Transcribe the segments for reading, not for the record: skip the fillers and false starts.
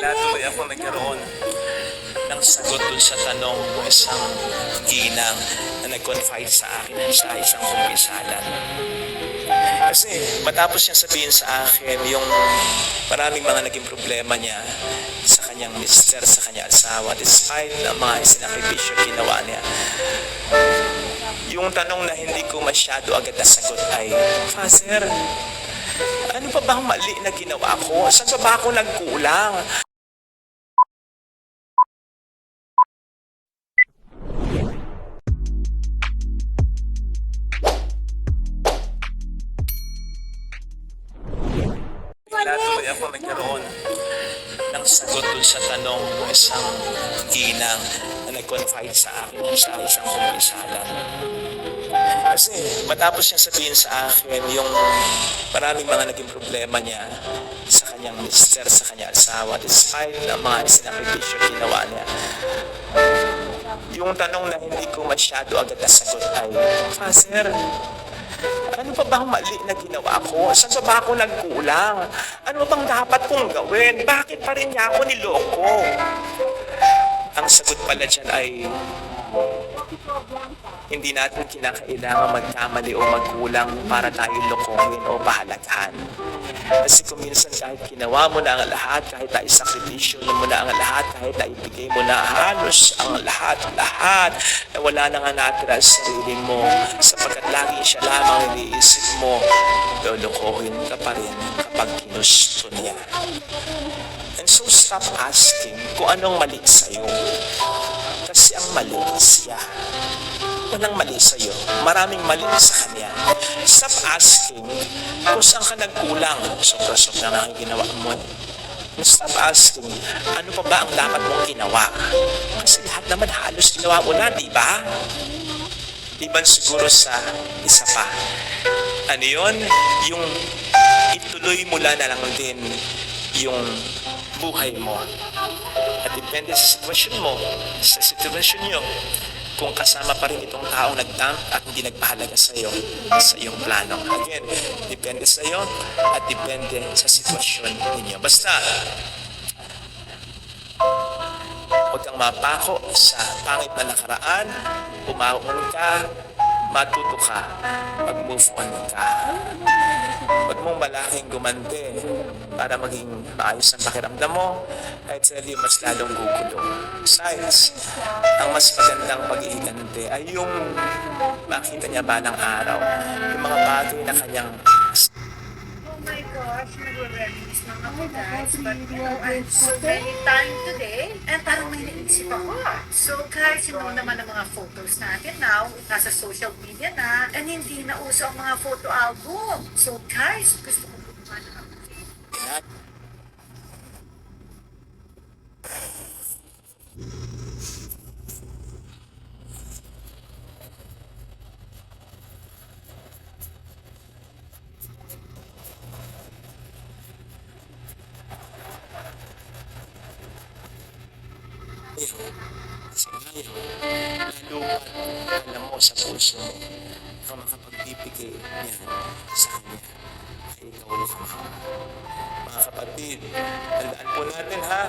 Bigla tuloy ako nagkaroon ng sagot dun sa tanong ng isang ginang na nag-confide sa akin sa isang kumpisalan. Kasi matapos niya sabihin sa akin yung maraming mga naging problema niya sa kanyang mister, sa kanyang asawa, despite ng mga sinakripisyo ginawa niya. Yung tanong na hindi ko masyado agad nasagot ay, Father, ano pa bang mali na ginawa ko? Saan pa ba ako nagkulang? Bigla tuloy ako nagkaroon ng sagot dun sa tanong ng isang ginang na nag-confide sa akin sa isang kumpisalan. Kasi matapos niya sabihin sa akin yung maraming mga naging problema niya sa kanyang mister, sa kanyang asawa, despite ng mga sinakripisyo ginawa niya. Yung tanong na hindi ko masyado agad nasagot ay, Father, ano pa bang mali na ginawa ko? Saan pa ba ako nagkulang? Ano bang dapat kong gawin? Bakit pa rin niya ako niloko? Ang sagot pala dyan ay, hindi natin kinakailangan magkamali o magkulang para tayo lokohin o pahalagahan. Kasi kung minsan kahit ginawa mo na ang lahat, kahit na isakripisyo mo na ang lahat, kahit na ibigay mo na halos ang lahat, na wala na nga natira sa sarili mo, sapagkat lagi siya lamang iniisip mo, lolokohin ka pa rin kapag ginusto niya. And so stop asking kung anong mali sa'yo. Kasi ang mali siya. Walang mali sa'yo. Maraming mali sa kanya. Stop asking kung saan ka nagkulang. Sobra-sobra na ang ginawa mo. Stop asking, ano pa ba ang dapat mong ginawa? Kasi lahat naman halos ginawa mo na, di ba? Iban siguro sa isa pa. Ano yun? Yung ituloy mo na lang din yung buhay mo. At depende sa sitwasyon mo, sa sitwasyon nyo, kung kasama pa rin itong taong nagdamp at hindi nagpahalaga sa iyo, sa iyong plano. Again, depende sa iyo at depende sa sitwasyon ninyo. Basta, huwag kang mapako sa pangit na nakaraan, umaon ka, matuto ka, mag-move on ka. Huwag mong malaking gumante para maging maayos ang pakiramdam mo, kahit sa hindi mas lalong gugulo. Besides, ang mas magandang pag-iigante ay yung makita niya ba ng araw, yung mga bagay na kanyang Oh my gosh, nag-reminis lang ako guys. But I'm so very tired today. And parang may naisip ako. So guys, naman ang mga photos natin now, nasa social media na, and hindi na uso ang mga photo album. So guys, gusto ko gumawa ng sinayang, lalo pat alam mo sa puso mo, ang makapagbibigay niya sa kanya ay ikaw lamang. Mga kapatid, tandaan po natin ha,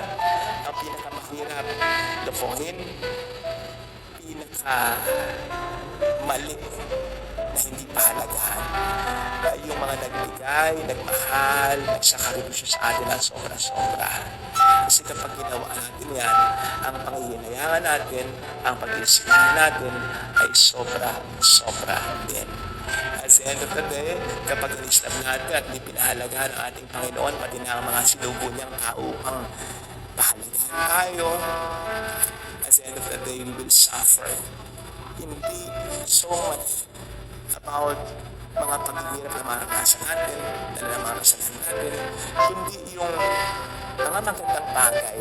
ang pinakamahirap lokohin, pinakamali na hindi pahalagahan ay yung mga nagbigay, nagmahal, nagsakripisyo sa atin ang sobra-sobra. Kasi kapag ginawa natin yan, ang pangihinayangan natin, ang pag-iisipan natin ay sobra-sobra din. At the end of the day, kapag in-stop natin at di pinahalagahan ang ating Panginoon, pati na ang mga sinubo niyang tao ang pahalagahan tayo, at the end of the day, we will suffer. Hindi so much about mga paghihirap na maranasan natin, na mga kasalanan natin, kundi yung mga magandang bagay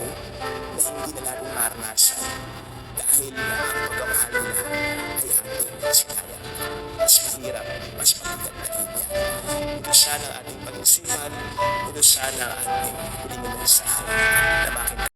na hindi na natin maranasan dahil ang pagmamahal nila ay ating sinaya. Mas mahirap, mas mabigat na linya. Ito sana ang ating pag-isipan, ito sana ang ating huling mensahe na makita